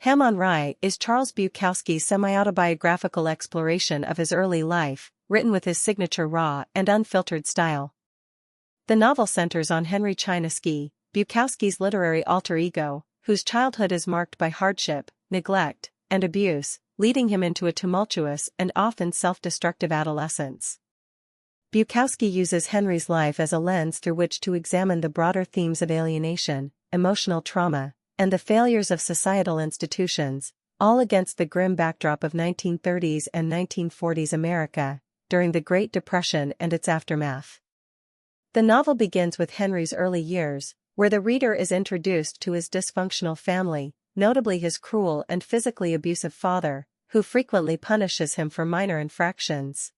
Ham on Rye is Charles Bukowski's semi-autobiographical exploration of his early life, written with his signature raw and unfiltered style. The novel centers on Henry Chinaski, Bukowski's literary alter ego, whose childhood is marked by hardship, neglect, and abuse, leading him into a tumultuous and often self-destructive adolescence. Bukowski uses Henry's life as a lens through which to examine the broader themes of alienation, emotional trauma, and the failures of societal institutions, all against the grim backdrop of 1930s and 1940s America, during the Great Depression and its aftermath. The novel begins with Henry's early years, where the reader is introduced to his dysfunctional family, notably his cruel and physically abusive father, who frequently punishes him for minor infractions.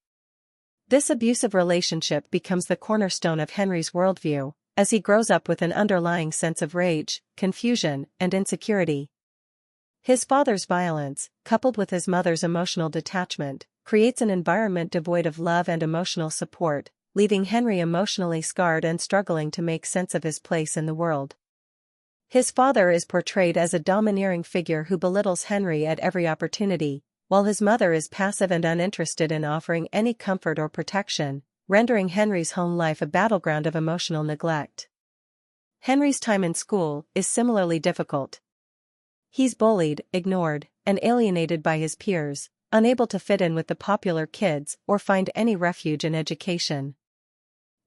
This abusive relationship becomes the cornerstone of Henry's worldview, as he grows up with an underlying sense of rage, confusion, and insecurity. His father's violence, coupled with his mother's emotional detachment, creates an environment devoid of love and emotional support, leaving Henry emotionally scarred and struggling to make sense of his place in the world. His father is portrayed as a domineering figure who belittles Henry at every opportunity, while his mother is passive and uninterested in offering any comfort or protection, rendering Henry's home life a battleground of emotional neglect. Henry's time in school is similarly difficult. He's bullied, ignored, and alienated by his peers, unable to fit in with the popular kids or find any refuge in education.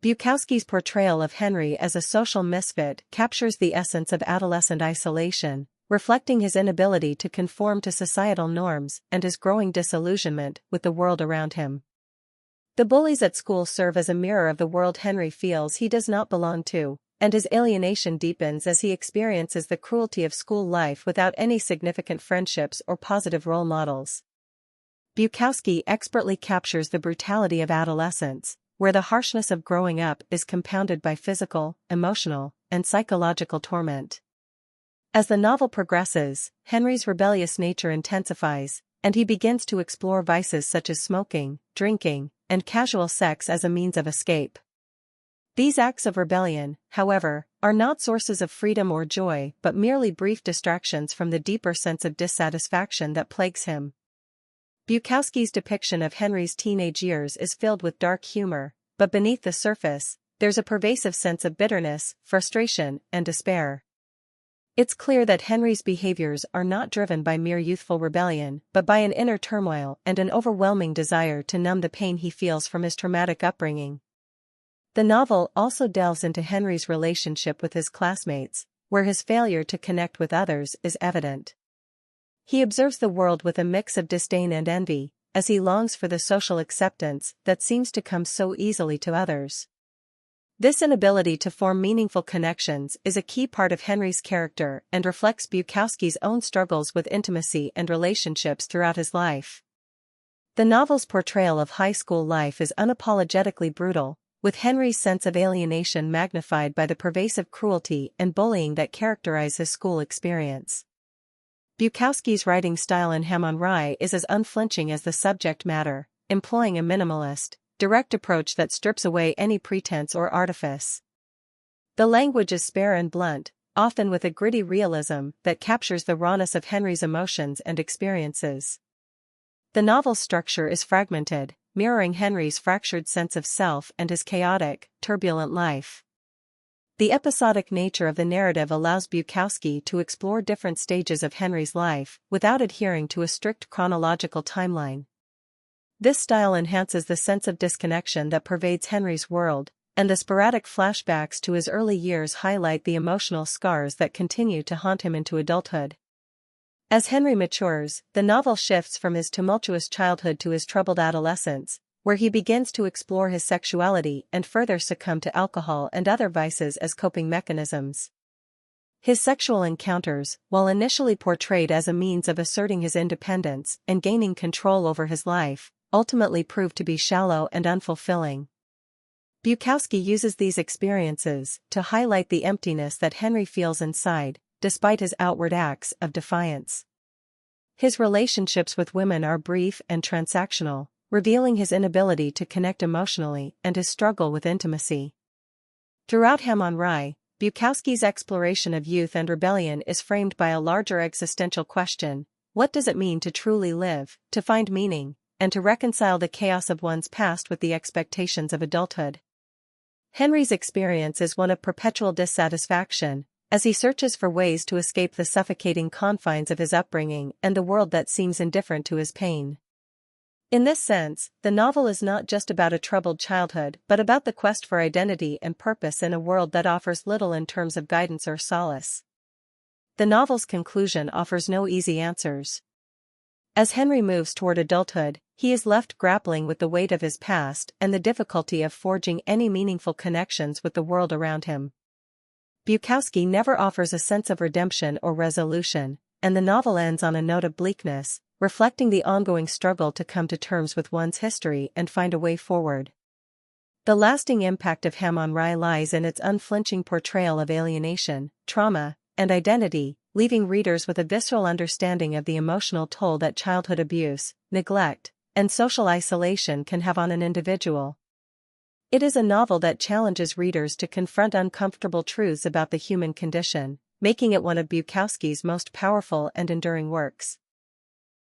Bukowski's portrayal of Henry as a social misfit captures the essence of adolescent isolation, reflecting his inability to conform to societal norms and his growing disillusionment with the world around him. The bullies at school serve as a mirror of the world Henry feels he does not belong to, and his alienation deepens as he experiences the cruelty of school life without any significant friendships or positive role models. Bukowski expertly captures the brutality of adolescence, where the harshness of growing up is compounded by physical, emotional, and psychological torment. As the novel progresses, Henry's rebellious nature intensifies, and he begins to explore vices such as smoking, drinking, and casual sex as a means of escape. These acts of rebellion, however, are not sources of freedom or joy but merely brief distractions from the deeper sense of dissatisfaction that plagues him. Bukowski's depiction of Henry's teenage years is filled with dark humor, but beneath the surface, there's a pervasive sense of bitterness, frustration, and despair. It's clear that Henry's behaviors are not driven by mere youthful rebellion but by an inner turmoil and an overwhelming desire to numb the pain he feels from his traumatic upbringing. The novel also delves into Henry's relationship with his classmates, where his failure to connect with others is evident. He observes the world with a mix of disdain and envy, as he longs for the social acceptance that seems to come so easily to others. This inability to form meaningful connections is a key part of Henry's character and reflects Bukowski's own struggles with intimacy and relationships throughout his life. The novel's portrayal of high school life is unapologetically brutal, with Henry's sense of alienation magnified by the pervasive cruelty and bullying that characterize his school experience. Bukowski's writing style in Ham on Rye is as unflinching as the subject matter, employing a minimalist, direct approach that strips away any pretense or artifice. The language is spare and blunt, often with a gritty realism that captures the rawness of Henry's emotions and experiences. The novel's structure is fragmented, mirroring Henry's fractured sense of self and his chaotic, turbulent life. The episodic nature of the narrative allows Bukowski to explore different stages of Henry's life without adhering to a strict chronological timeline. This style enhances the sense of disconnection that pervades Henry's world, and the sporadic flashbacks to his early years highlight the emotional scars that continue to haunt him into adulthood. As Henry matures, the novel shifts from his tumultuous childhood to his troubled adolescence, where he begins to explore his sexuality and further succumb to alcohol and other vices as coping mechanisms. His sexual encounters, while initially portrayed as a means of asserting his independence and gaining control over his life, ultimately prove to be shallow and unfulfilling. Bukowski uses these experiences to highlight the emptiness that Henry feels inside, despite his outward acts of defiance. His relationships with women are brief and transactional, revealing his inability to connect emotionally and his struggle with intimacy. Throughout Ham on Rye, Bukowski's exploration of youth and rebellion is framed by a larger existential question: what does it mean to truly live, to find meaning, and to reconcile the chaos of one's past with the expectations of adulthood? Henry's experience is one of perpetual dissatisfaction, as he searches for ways to escape the suffocating confines of his upbringing and the world that seems indifferent to his pain. In this sense, the novel is not just about a troubled childhood but about the quest for identity and purpose in a world that offers little in terms of guidance or solace. The novel's conclusion offers no easy answers. As Henry moves toward adulthood, he is left grappling with the weight of his past and the difficulty of forging any meaningful connections with the world around him. Bukowski never offers a sense of redemption or resolution, and the novel ends on a note of bleakness, reflecting the ongoing struggle to come to terms with one's history and find a way forward. The lasting impact of Hem on Rye lies in its unflinching portrayal of alienation, trauma, and identity, leaving readers with a visceral understanding of the emotional toll that childhood abuse, neglect, and social isolation can have on an individual. It is a novel that challenges readers to confront uncomfortable truths about the human condition, making it one of Bukowski's most powerful and enduring works.